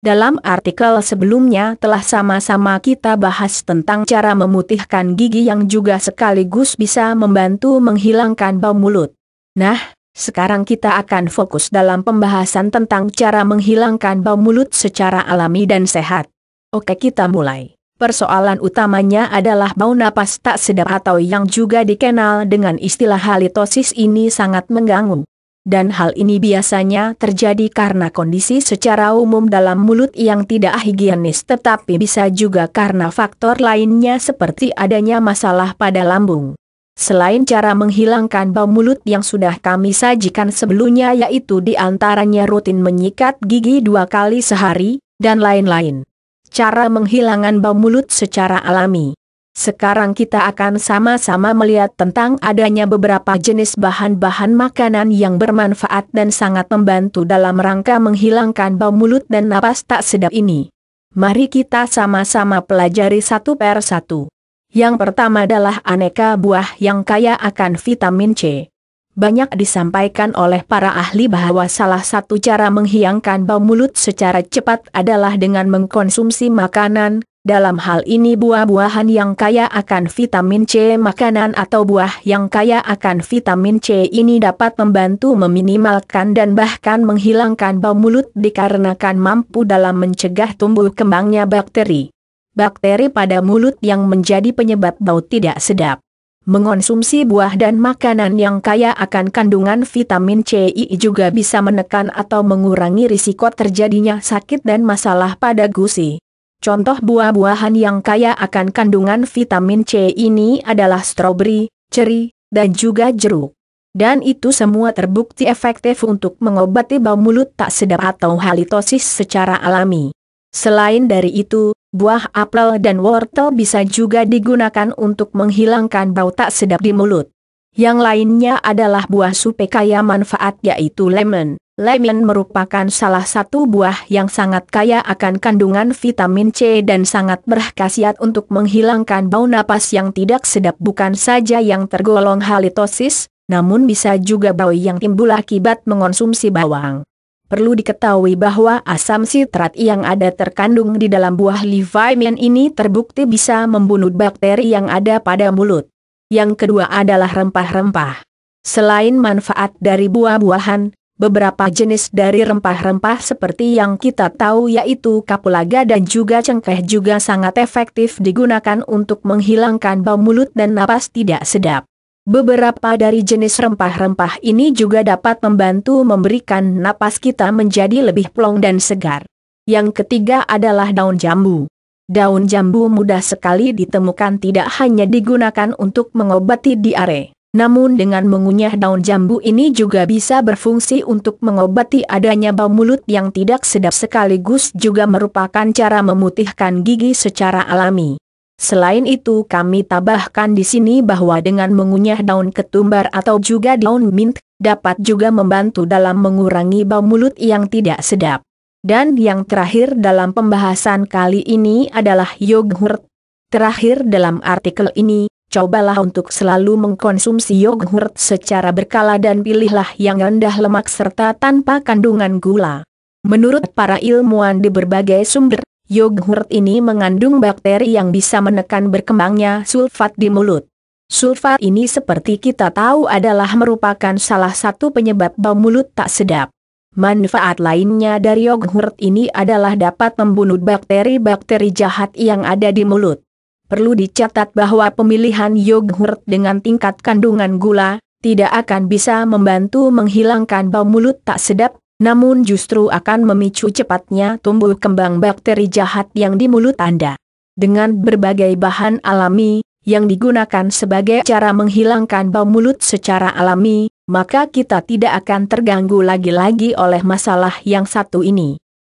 Dalam artikel sebelumnya telah sama-sama kita bahas tentang cara memutihkan gigi yang juga sekaligus bisa membantu menghilangkan bau mulut. Nah, sekarang kita akan fokus dalam pembahasan tentang cara menghilangkan bau mulut secara alami dan sehat. Oke, kita mulai. Persoalan utamanya adalah bau napas tak sedap atau yang juga dikenal dengan istilah halitosis ini sangat mengganggu. Dan hal ini biasanya terjadi karena kondisi secara umum dalam mulut yang tidak higienis, tetapi bisa juga karena faktor lainnya seperti adanya masalah pada lambung. Selain cara menghilangkan bau mulut yang sudah kami sajikan sebelumnya, yaitu diantaranya rutin menyikat gigi 2 kali sehari, dan lain-lain. Cara menghilangkan bau mulut secara alami. Sekarang kita akan sama-sama melihat tentang adanya beberapa jenis bahan-bahan makanan yang bermanfaat dan sangat membantu dalam rangka menghilangkan bau mulut dan napas tak sedap ini. Mari kita sama-sama pelajari satu per satu. Yang pertama adalah aneka buah yang kaya akan vitamin C. Banyak disampaikan oleh para ahli bahwa salah satu cara menghilangkan bau mulut secara cepat adalah dengan mengkonsumsi makanan. Dalam hal ini buah-buahan yang kaya akan vitamin C. Makanan atau buah yang kaya akan vitamin C ini dapat membantu meminimalkan dan bahkan menghilangkan bau mulut dikarenakan mampu dalam mencegah tumbuh kembangnya bakteri. Bakteri pada mulut yang menjadi penyebab bau tidak sedap. Mengonsumsi buah dan makanan yang kaya akan kandungan vitamin C juga bisa menekan atau mengurangi risiko terjadinya sakit dan masalah pada gusi. Contoh buah-buahan yang kaya akan kandungan vitamin C ini adalah stroberi, ceri, dan juga jeruk. Dan itu semua terbukti efektif untuk mengobati bau mulut tak sedap atau halitosis secara alami. Selain dari itu, buah apel dan wortel bisa juga digunakan untuk menghilangkan bau tak sedap di mulut. Yang lainnya adalah buah supe kaya manfaat yaitu lemon. Lemon merupakan salah satu buah yang sangat kaya akan kandungan vitamin C dan sangat berkhasiat untuk menghilangkan bau napas yang tidak sedap, bukan saja yang tergolong halitosis, namun bisa juga bau yang timbul akibat mengonsumsi bawang. Perlu diketahui bahwa asam sitrat yang ada terkandung di dalam buah lemon ini terbukti bisa membunuh bakteri yang ada pada mulut. Yang kedua adalah rempah-rempah. Selain manfaat dari buah-buahan, beberapa jenis dari rempah-rempah seperti yang kita tahu yaitu kapulaga dan juga cengkeh juga sangat efektif digunakan untuk menghilangkan bau mulut dan napas tidak sedap. Beberapa dari jenis rempah-rempah ini juga dapat membantu memberikan napas kita menjadi lebih plong dan segar. Yang ketiga adalah daun jambu. Daun jambu mudah sekali ditemukan, tidak hanya digunakan untuk mengobati diare. Namun dengan mengunyah daun jambu ini juga bisa berfungsi untuk mengobati adanya bau mulut yang tidak sedap, sekaligus juga merupakan cara memutihkan gigi secara alami. Selain itu kami tambahkan di sini bahwa dengan mengunyah daun ketumbar atau juga daun mint, dapat juga membantu dalam mengurangi bau mulut yang tidak sedap. Dan yang terakhir dalam pembahasan kali ini adalah yogurt. Terakhir dalam artikel ini, cobalah untuk selalu mengkonsumsi yogurt secara berkala dan pilihlah yang rendah lemak serta tanpa kandungan gula. Menurut para ilmuwan di berbagai sumber, yogurt ini mengandung bakteri yang bisa menekan berkembangnya sulfat di mulut. Sulfat ini seperti kita tahu adalah merupakan salah satu penyebab bau mulut tak sedap. Manfaat lainnya dari yogurt ini adalah dapat membunuh bakteri-bakteri jahat yang ada di mulut. Perlu dicatat bahwa pemilihan yogurt dengan tingkat kandungan gula tidak akan bisa membantu menghilangkan bau mulut tak sedap, namun justru akan memicu cepatnya tumbuh kembang bakteri jahat yang di mulut Anda. Dengan berbagai bahan alami yang digunakan sebagai cara menghilangkan bau mulut secara alami, maka kita tidak akan terganggu lagi-lagi oleh masalah yang satu ini.